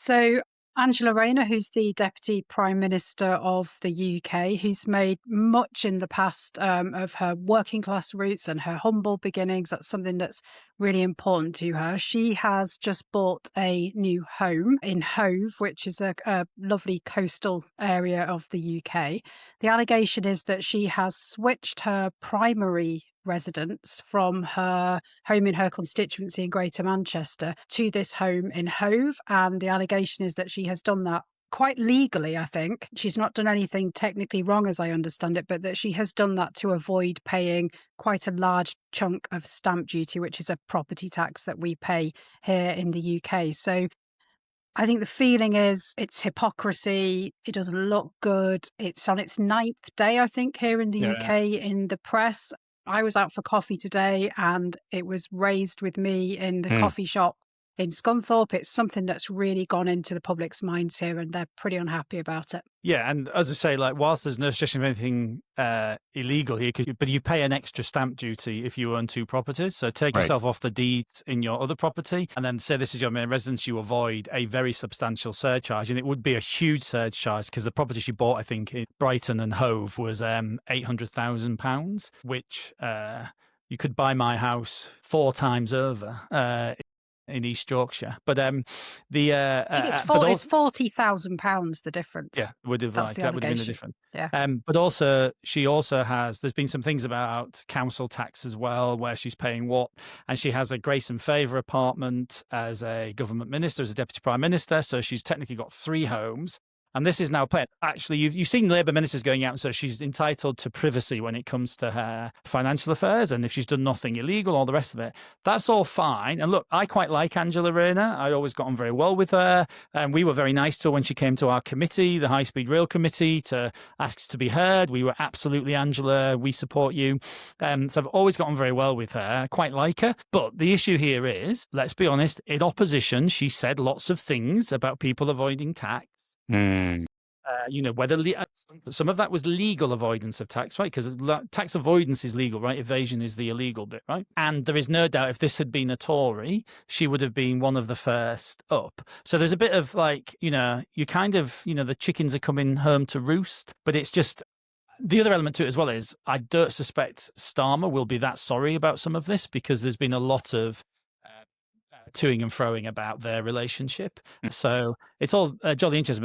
So Angela Rayner, who's the Deputy Prime Minister of the UK, who's made much in the past of her working class roots and her humble beginnings. That's something that's really important to her. She has just bought a new home in Hove, which is a lovely coastal area of the UK. The allegation is that she has switched her primary residence from her home in her constituency in Greater Manchester to this home in Hove. And the allegation is that she has done that quite legally, I think. She's not done anything technically wrong, as I understand it, but that she has done that to avoid paying quite a large chunk of stamp duty, which is a property tax that we pay here in the UK. So I think the feeling is it's hypocrisy. It doesn't look good. It's on its ninth day, I think, here in the Yeah. UK in the press. I was out for coffee today and it was raised with me in the Mm. coffee shop in Scunthorpe. It's something that's really gone into the public's minds here and they're pretty unhappy about it. Yeah, and as I say, like whilst there's no suggestion of anything illegal here, but you pay an extra stamp duty if you own two properties. So take Right. yourself off the deeds in your other property, and then say this is your main residence. You avoid a very substantial surcharge, and it would be a huge surcharge because the property she bought, I think, in Brighton and Hove was £800,000, which you could buy my house 4 times over. In East Yorkshire, but I think it's £40,000 the difference. Yeah, would have That's the that would have been the allegation. difference. Yeah. But also she also has. There's been some things about council tax as well, where she's paying what, and she has a grace and favour apartment as a government minister, as a deputy prime minister. So she's technically got 3 homes. And this is now played. Actually, you've seen Labour ministers going out, and so she's entitled to privacy when it comes to her financial affairs. And if she's done nothing illegal, all the rest of it, that's all fine. And look, I quite like Angela Rayner. I always got on very well with her. And we were very nice to her when she came to our committee, the High Speed Rail Committee, to ask to be heard. We were absolutely, Angela, we support you. So I've always got on very well with her. I quite like her. But the issue here is, let's be honest, in opposition, she said lots of things about people avoiding tax. Whether some of that was legal avoidance of tax, right? Because tax avoidance is legal, right? Evasion is the illegal bit, right? And there is no doubt if this had been a Tory, she would have been one of the first up. So there's a bit of like, you kind of, the chickens are coming home to roost, but it's just, the other element to it as well is I don't suspect Starmer will be that sorry about some of this because there's been a lot of toing and froing about their relationship. So it's all jolly interesting.